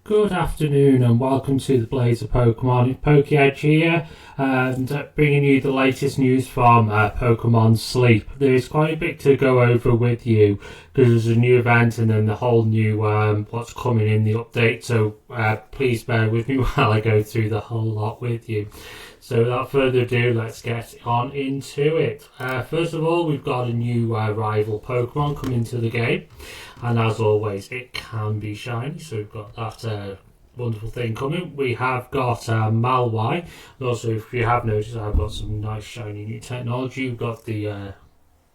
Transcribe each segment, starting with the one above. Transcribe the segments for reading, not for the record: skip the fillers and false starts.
Good afternoon and welcome to the Blaze of Pokemon. It's PokeEdge here and bringing you the latest news from Pokemon Sleep. There is quite a bit to go over with you because there's a new event and then the whole new what's coming in the update, so please bear with me while I go through the whole lot with you. So without further ado, let's get on into it. First of all, we've got a new rival Pokemon coming to the game. And as always, it can be shiny, so we've got that wonderful thing coming. We have got Malwai. And also, if you have noticed, I've got some nice shiny new technology. We've got the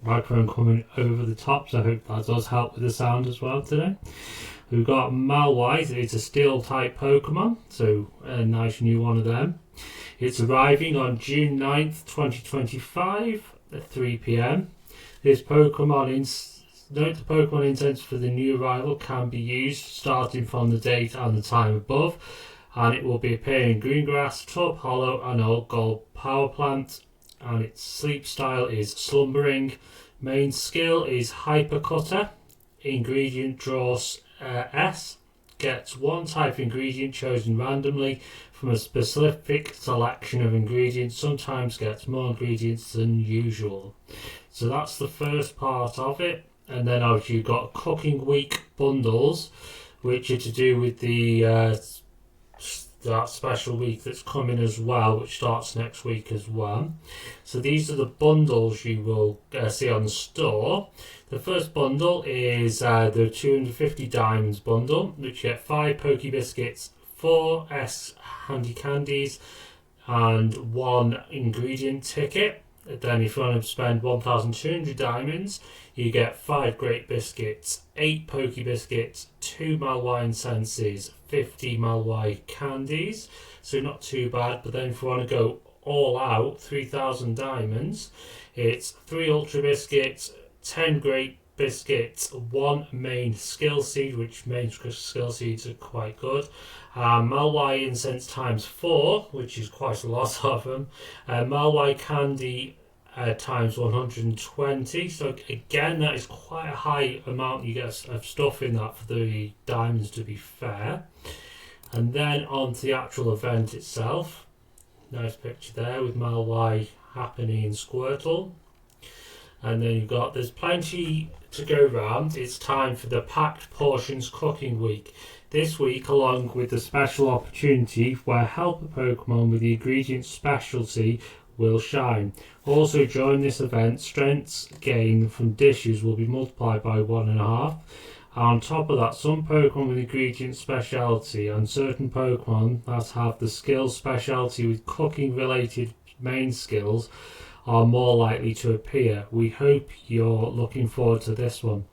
microphone coming over the top, so I hope that does help with the sound as well today. We've got Malwai. It's a steel-type Pokemon, so a nice new one of them. It's arriving on June 9th, 2025 at 3 p.m. This Pokemon Note the Pokemon intents for the new arrival can be used starting from the date and the time above, and it will be appearing in Greengrass, Tub Hollow and Old Gold Power Plant, and its sleep style is slumbering. Main skill is Hyper Cutter. Ingredient draws S. Gets one type of ingredient chosen randomly from a specific selection of ingredients. Sometimes gets more ingredients than usual. So that's the first part of it. And then obviously you've got Cooking Week bundles, which are to do with the that special week that's coming as well, which starts next week as well. So these are the bundles you will see on the store. The first bundle is the 250 Diamonds bundle, which you get 5 Poke Biscuits, 4 S Handy Candies, and 1 ingredient ticket. Then if you want to spend 1,200 diamonds, you get 5 Great Biscuits, 8 Poke Biscuits, 2 Malwai Incenses, 50 Malwai Candies. So not too bad, but then if you want to go all out, 3,000 diamonds, it's 3 Ultra Biscuits, 10 Great Biscuits, 1 Main Skill Seed, which main skill seeds are quite good. Malwai Incense times 4, which is quite a lot of them. Malwai Candy times 120. So again, that is quite a high amount you get of stuff in that for the diamonds, to be fair. And then on to the actual event itself. Nice picture there with Malwai happening in Squirtle. And then you've got, there's plenty to go round. It's time for the Packed Portions Cooking Week. This week, along with the special opportunity where help a Pokemon with the ingredient specialty will shine. Also during this event, strengths gained from dishes will be multiplied by 1.5. On top of that, some Pokemon with ingredient specialty and certain Pokemon that have the skill specialty with cooking related main skills are more likely to appear. We hope you're looking forward to this one.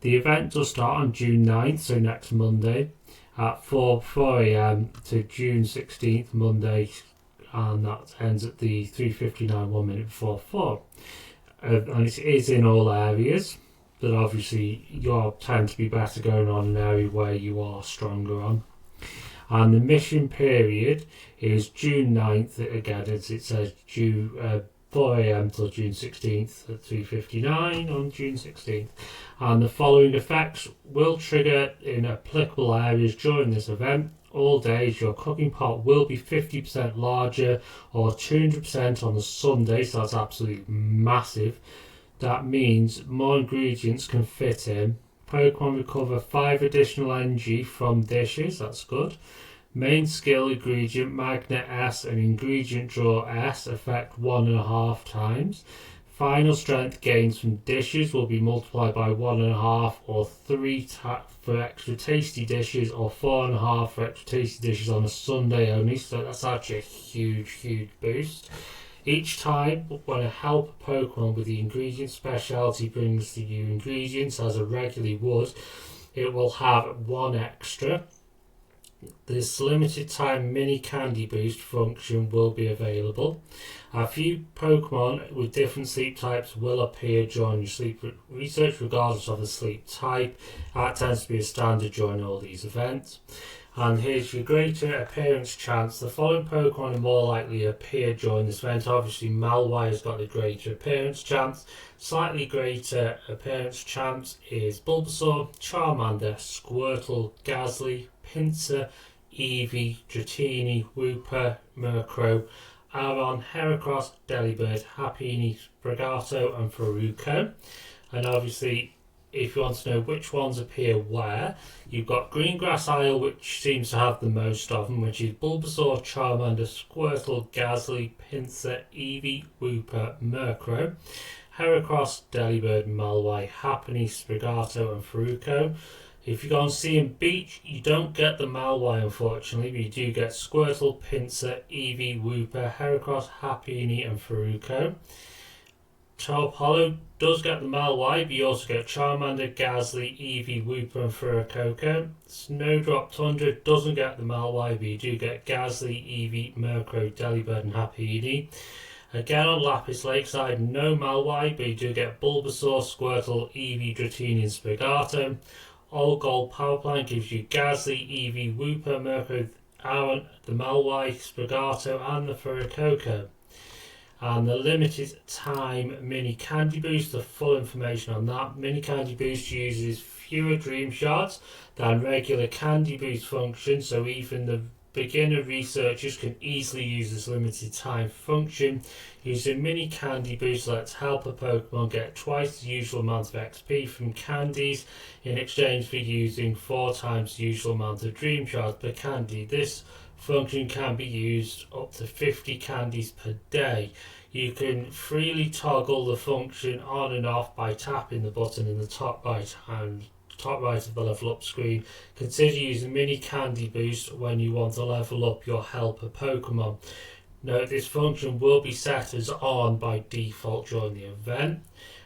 The event does start on June 9th, so next Monday, at 4 a.m. to June 16th, Monday, and that ends at the 3:59, 1 minute before 4. And it is in all areas, but obviously you tend to be better going on an area where you are stronger on. And the mission period is June 9th, again, as it says, 4 a.m. till June 16th at 3:59 on June 16th. And the following effects will trigger in applicable areas during this event. All days your cooking pot will be 50% larger or 200% on the Sunday, so that's absolutely massive. That means more ingredients can fit in. Pokemon recover 5 additional energy from dishes, that's good. Main skill ingredient Magnet S and ingredient draw S affect 1.5 times. Final strength gains from dishes will be multiplied by 1.5 or 3 for extra tasty dishes, or 4.5 for extra tasty dishes on a Sunday only. So that's actually a huge boost. Each time when a help Pokemon with the ingredient specialty brings the new ingredients as it regularly would, it will have 1 extra. This limited time mini candy boost function will be available. A few Pokemon with different sleep types will appear during your sleep research regardless of the sleep type. That tends to be a standard during all these events. And here's your greater appearance chance. The following Pokemon are more likely to appear during this event. Obviously Malwai has got the greater appearance chance. Slightly greater appearance chance is Bulbasaur, Charmander, Squirtle, Gastly, Pinsir, Eevee, Dratini, Wooper, Murkrow, Aron, Heracross, Delibird, Happiny, Sprigato and Faruko. And obviously, if you want to know which ones appear where, you've got Greengrass Isle, which seems to have the most of them, which is Bulbasaur, Charmander, Squirtle, Gastly, Pinsir, Eevee, Wooper, Murkrow, Heracross, Delibird, Malwai, Happiny, Sprigato and Faruko. If you go on Sea and Beach, you don't get the Malwai unfortunately, but you do get Squirtle, Pinsir, Eevee, Wooper, Heracross, Happiny and Faruko. Top Hollow does get the Malwai, but you also get Charmander, Gastly, Eevee, Wooper and Fuecoco. Snowdrop Tundra doesn't get the Malwai, but you do get Gastly, Eevee, Murkrow, Delibird and Happiny. Again on Lapis Lakeside, no Malwai, but you do get Bulbasaur, Squirtle, Eevee, Dratini and Sprigato. Old Gold Power Plant gives you Gastly, Eevee, Wooper, Murkrow, Aron, the Malwai, Sprigato and the Fuecoco. And the limited time mini candy boost, the full information on that. Mini candy boost uses fewer dream shards than regular candy boost function, so even the beginner researchers can easily use this limited time function. Using mini candy boost lets help a Pokemon get twice the usual amount of XP from candies in exchange for using 4 times the usual amount of dream shards per candy. This function can be used up to 50 candies per day. You can freely toggle the function on and off by tapping the button in the top right of the level up screen. Consider using mini candy boost when you want to level up your helper Pokemon. Note this function will be set as on by default during the event.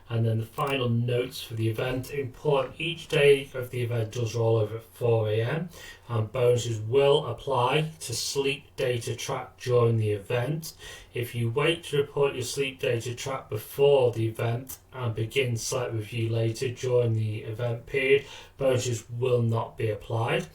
And then the final notes for the event. Important, each day of the event does roll over at 4 AM and bonuses will apply to sleep data track during the event. If you wait to report your sleep data track before the event and begin site review later during the event period, bonuses will not be applied.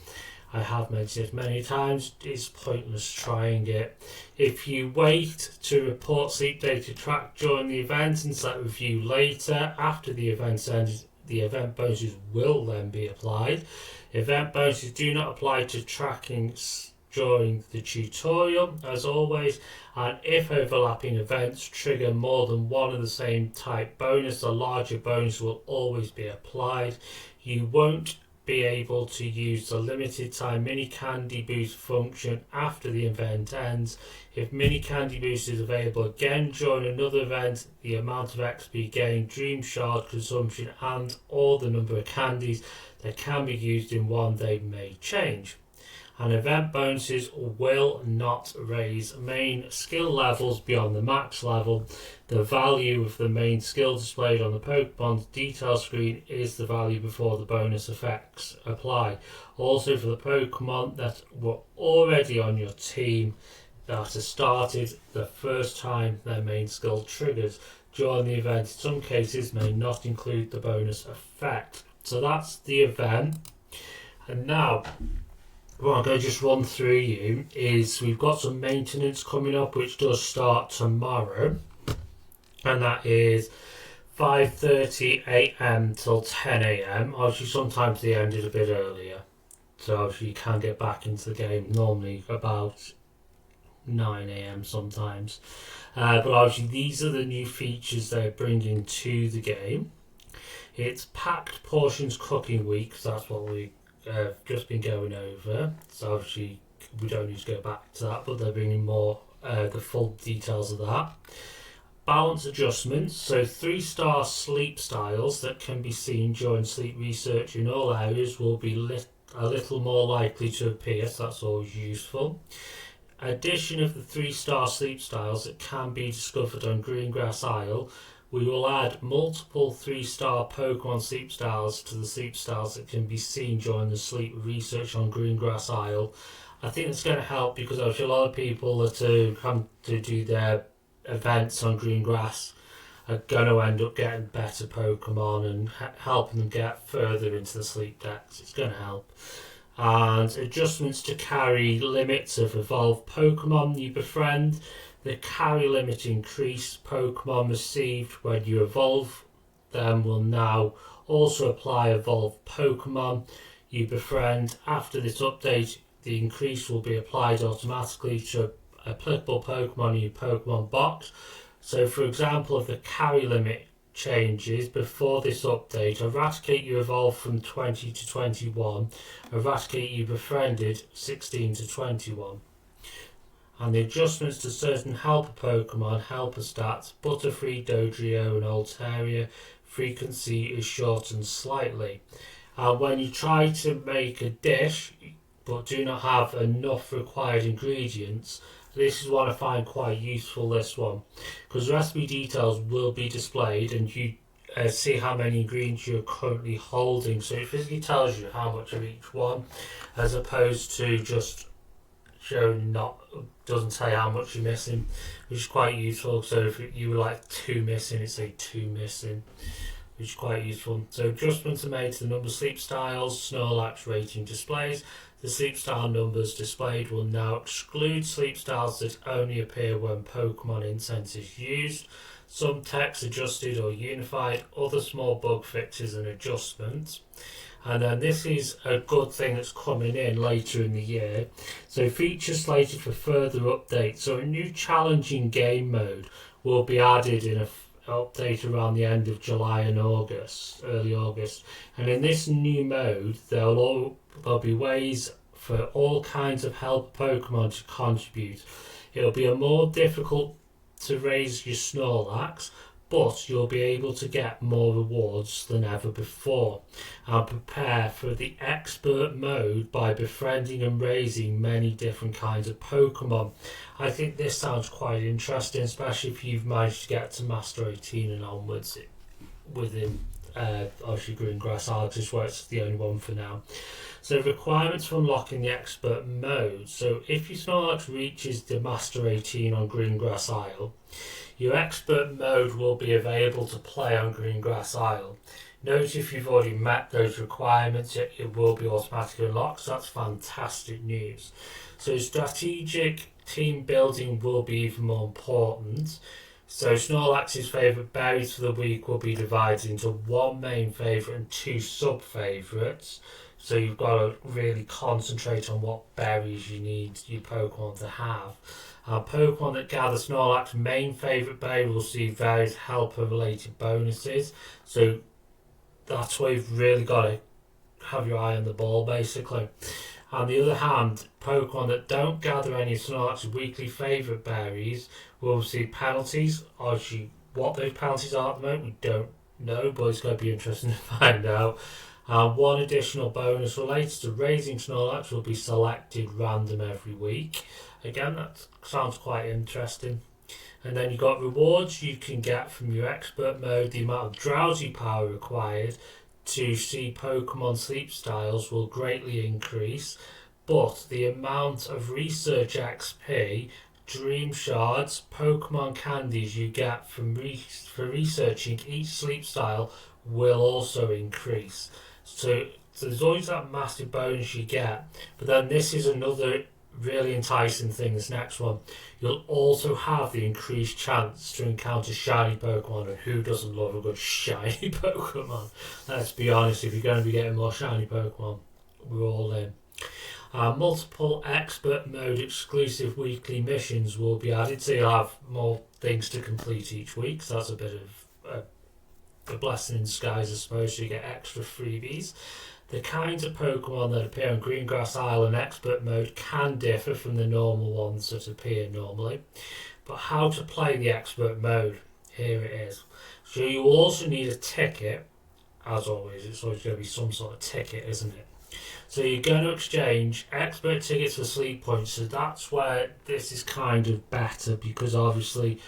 I have mentioned it many times, it's pointless trying it. If you wait to report sleep data track during the event and set review later, after the event ends, the event bonuses will then be applied. Event bonuses do not apply to tracking during the tutorial, as always, and if overlapping events trigger more than one of the same type bonus, the larger bonus will always be applied. You won't be able to use the limited time mini candy boost function after the event ends. If mini candy boost is available again during another event, the amount of XP gained, dream shard consumption and or the number of candies that can be used in one day may change. And event bonuses will not raise main skill levels beyond the max level. The value of the main skill displayed on the Pokemon's detail screen is the value before the bonus effects apply. Also for the Pokemon that were already on your team that has started the first time their main skill triggers during the event, in some cases may not include the bonus effect. So that's the event. And now what I'm going to just run through you is we've got some maintenance coming up which does start tomorrow, and that is 5:30 AM till 10 AM. Obviously sometimes they ended a bit earlier, so obviously you can get back into the game normally about 9 AM sometimes, but obviously these are the new features they're bringing to the game. It's packed portions cooking week, so that's what we just been going over, so obviously we don't need to go back to that, but they're bringing more the full details of that. Balance adjustments, so 3-star sleep styles that can be seen during sleep research in all areas will be a little more likely to appear, so that's always useful. Addition of the 3-star sleep styles that can be discovered on Greengrass Isle. We will add multiple 3-star Pokemon sleep styles to the sleep styles that can be seen during the sleep research on Greengrass Isle. I think it's going to help because there's a lot of people that come to do their events on Greengrass are going to end up getting better Pokemon and helping them get further into the sleep decks. It's going to help. And adjustments to carry limits of evolved Pokemon you befriend. The carry limit increased Pokemon received when you evolve them will now also apply evolved Pokemon. you befriend. After this update, the increase will be applied automatically to applicable Pokemon in your Pokemon box. So for example, if the carry limit changes before this update, Eradicate you evolved from 20 to 21, Eradicate you befriended 16 to 21. And the adjustments to certain helper Pokemon, helper stats, Butterfree, Dodrio and Altaria, frequency is shortened slightly. And when you try to make a dish but do not have enough required ingredients, this is what I find quite useful, this one, because recipe details will be displayed and you see how many ingredients you're currently holding, so it physically tells you how much of each one, as opposed to just showing doesn't say how much you're missing, which is quite useful. So if you were like 2 missing, it'd say 2 missing, which is quite useful. So adjustments are made to the number of sleep styles, Snorlax rating displays. The sleep style numbers displayed will now exclude sleep styles that only appear when Pokemon Incense is used. Some text adjusted or unified, other small bug fixes and adjustments. And then this is a good thing that's coming in later in the year. So features slated for further updates. So a new challenging game mode will be added in an update around the end of July and August, early August. And in this new mode, there'll be ways for all kinds of helper Pokemon to contribute. It'll be a more difficult to raise your Snorlax, but you'll be able to get more rewards than ever before. And prepare for the expert mode by befriending and raising many different kinds of Pokemon. I think this sounds quite interesting, especially if you've managed to get to Master 18 and onwards within obviously Green Grass Isle, just where it's the only one for now. So requirements for unlocking the expert mode. So if your Snorlax reaches the Master 18 on Green Grass Isle, your expert mode will be available to play on Green Grass Isle. Note if you've already met those requirements, it will be automatically unlocked, so that's fantastic news. So strategic team building will be even more important. So Snorlax's favourite berries for the week will be divided into one main favourite and 2 sub-favourites. So you've got to really concentrate on what berries you need your Pokemon to have. Pokemon that gather Snorlax's main favourite berry will receive various helper-related bonuses. So that's where you've really got to have your eye on the ball, basically. On the other hand, Pokemon that don't gather any of Snorlax's weekly favourite berries will receive penalties. Obviously, what those penalties are at the moment, we don't know, but it's going to be interesting to find out. One additional bonus related to raising Snorlax will be selected random every week. Again, that sounds quite interesting. And then you've got rewards you can get from your expert mode. The amount of drowsy power required to see Pokemon sleep styles will greatly increase, but the amount of research XP, dream shards, Pokemon candies you get for researching each sleep style will also increase. So there's always that massive bonus you get, but then this is another really enticing thing, this next one. You'll also have the increased chance to encounter shiny Pokemon, and who doesn't love a good shiny Pokemon? Let's be honest, if you're going to be getting more shiny Pokemon, we're all in. Multiple expert mode exclusive weekly missions will be added, so you'll have more things to complete each week, so that's a bit of a blessing in disguise, I suppose, so you get extra freebies. The kinds of Pokemon that appear on Green Grass Isle in expert mode can differ from the normal ones that appear normally. But how to play the expert mode, here it is. So you also need a ticket, as always, it's always going to be some sort of ticket, isn't it? So you're going to exchange expert tickets for sleep points, so that's where this is kind of better, because obviously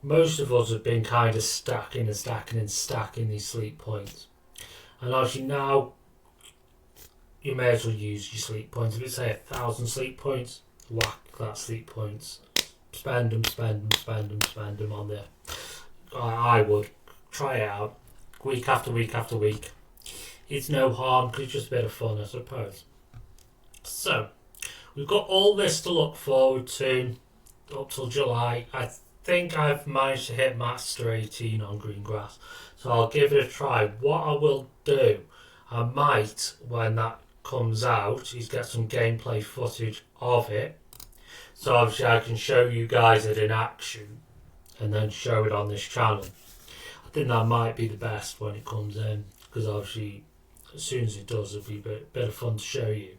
most of us have been kind of stacking these sleep points. And obviously now, you may as well use your sleep points. If it's say 1,000 sleep points, whack that sleep points. Spend them on there. I would. Try it out. Week after week after week. It's no harm, because it's just a bit of fun, I suppose. So, we've got all this to look forward to up till July. I think I've managed to hit Master 18 on Green Grass. So I'll give it a try. What I will do, I might, when that comes out, he's got some gameplay footage of it. So obviously I can show you guys it in action and then show it on this channel. I think that might be the best when it comes in, because obviously as soon as it does, it'll be a bit of fun to show you.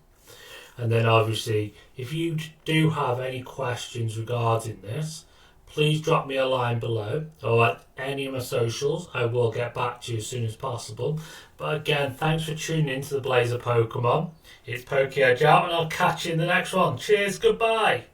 And then obviously, if you do have any questions regarding this, please drop me a line below or at any of my socials. I will get back to you as soon as possible. But again, thanks for tuning into the Blaze of Pokemon. It's PokeEdge out, and I'll catch you in the next one. Cheers, goodbye.